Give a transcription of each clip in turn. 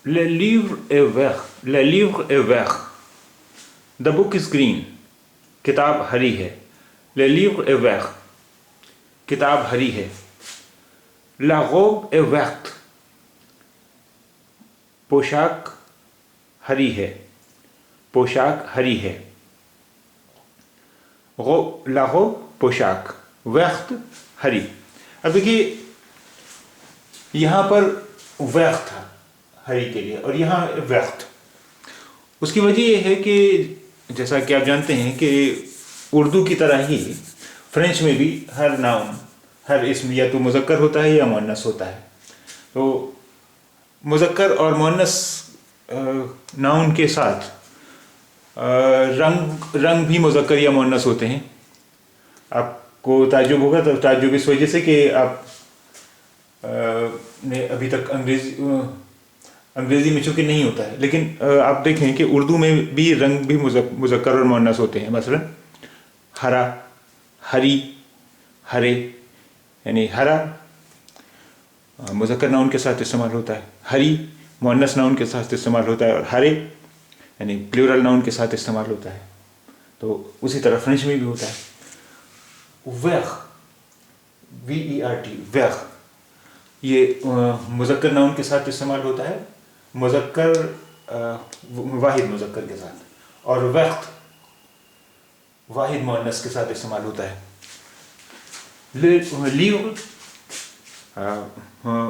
Le livre est vert. Le livre est vert. The book is green. کتاب ہری ہے. Le livre est vert. کتاب ہری ہے. La robe est verte. پوشاک ہری ہے. پوشاک ہری ہے. La robe پوشاک, verte ہری. اب دیکھیے یہاں پر vert تھا ہری کے لیے اور یہاں vert. اس کی وجہ یہ ہے کہ جیسا کہ آپ جانتے ہیں کہ اردو کی طرح ہی فرینچ میں بھی ہر ناؤن, ہر اسم یا تو مذکر ہوتا ہے یا مؤنث ہوتا ہے. تو مذکر اور مؤنث ناؤن کے ساتھ رنگ بھی مذکر یا مؤنث ہوتے ہیں. آپ کو تعجب ہوگا, تو تعجب اس وجہ سے کہ آپ نے ابھی تک انگریزی میں چونکہ نہیں ہوتا ہے, لیکن آپ دیکھیں کہ اردو میں بھی رنگ بھی مذکر اور مؤنث ہوتے ہیں. مثلا ہرا, ہری, ہرے, یعنی ہرا مذکر ناؤن کے ساتھ استعمال ہوتا ہے, ہری مؤنث ناؤن کے ساتھ استعمال ہوتا ہے, اور ہرے یعنی پلیورل ناؤن کے ساتھ استعمال ہوتا ہے. تو اسی طرح فرینچ میں بھی ہوتا ہے. ویغ, VERT, ویغ, یہ مذکر ناؤن کے ساتھ استعمال ہوتا ہے, مذکر واحد مذکر کے ساتھ, اور وقت واحد مؤنث کے ساتھ استعمال ہوتا ہے. لیو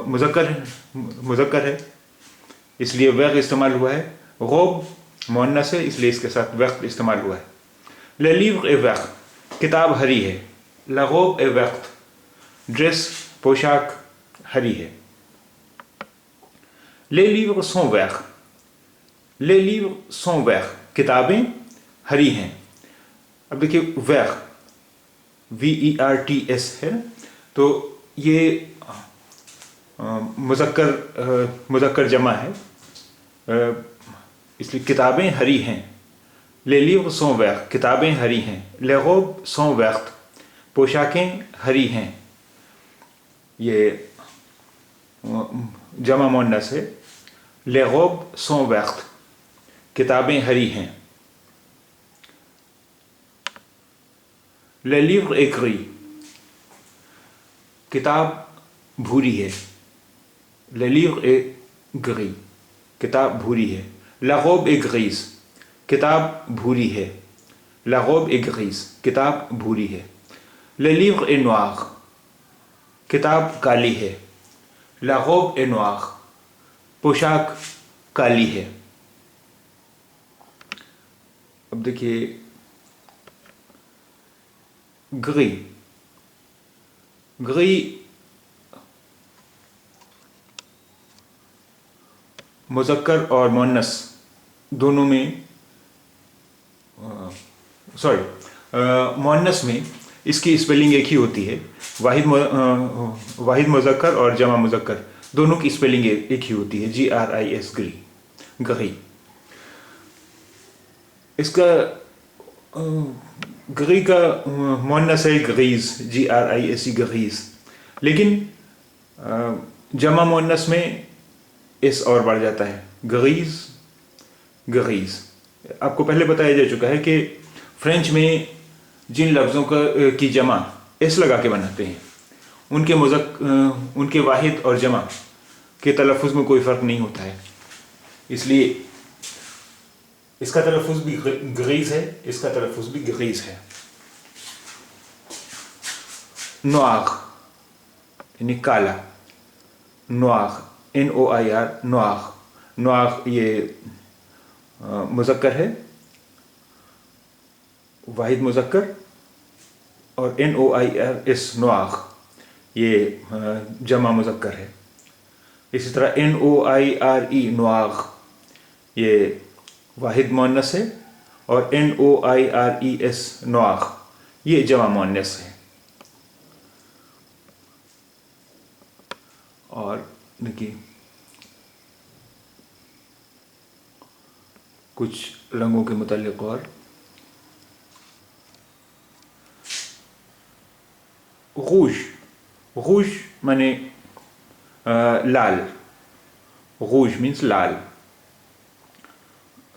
مذکر ہے اس لیے ویغ استعمال ہوا ہے. غوب مؤنث ہے اس لیے اس کے ساتھ وقت استعمال ہوا ہے. Le livre est vert, کتاب ہری ہے. La robe est verte, dress پوشاک ہری ہے. Les livres sont verts. Les livres sont verts, کتابیں ہری ہیں. اب دیکھیے vert, VERTS ہے, تو یہ مذکر جمع ہے, اس لیے کتابیں ہری ہیں. Les livres sont verts, کتابیں ہری ہیں. Les robes sont vertes, پوشاکیں ہری ہیں. یہ جمع مؤنث ہے. Les robes sont vertes, کتابیں ہری ہیں. Le livre est gris, کتاب بھوری ہے. Le livre est gris, کتاب بھوری ہے. La robe est grise, کتاب بھوری ہے. La robe est grise, کتاب بھوری ہے. Le livre est noir, کتاب کالی ہے. La robe est noire, پوشاک کالی ہے. اب دیکھیے گری, گری مذکر اور مؤنث دونوں میں, مؤنث میں اس کی اسپیلنگ ایک ہی ہوتی ہے. واحد مذکر اور جمع مذکر دونوں کی اسپیلنگ ایک ہی ہوتی ہے, GRIS, گری, گری. اس کا گری کا مؤنث ہے گریز, GRISE, گریز. لیکن جمع مؤنث میں اس اور بڑھ جاتا ہے, گریز, گریز. آپ کو پہلے بتایا جا چکا ہے کہ فرینچ میں جن لفظوں کی جمع اس لگا کے بناتے ہیں ان کے واحد اور جمع کے تلفظ میں کوئی فرق نہیں ہوتا ہے. اس لیے اس کا تلفظ بھی گریز ہے, اس کا تلفظ بھی گریز ہے. نوار یعنی کالا, نوار, NOIR, نوار. نوار یہ مذکر ہے, واحد مذکر, اور NOIRS, نوار یہ جمع مذکر ہے. اسی طرح NOIRE, نوار یہ واحد مؤنث ہے, اور NOIRES, نوار یہ جمع مؤنث ہے. اور دیکھیے کچھ رنگوں کے متعلق اور غوش, غوش مانے لال, غوش مینس لال.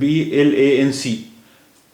BLANC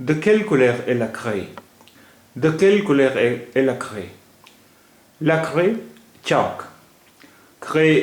De quelle couleur est la craie? De quelle couleur est la craie? La craie, chalk. craie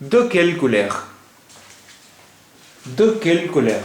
De quelle couleur? De quelle couleur?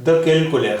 De quelle couleur,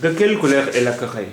De quelle couleur est la craie?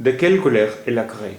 De quelle couleur est la craie?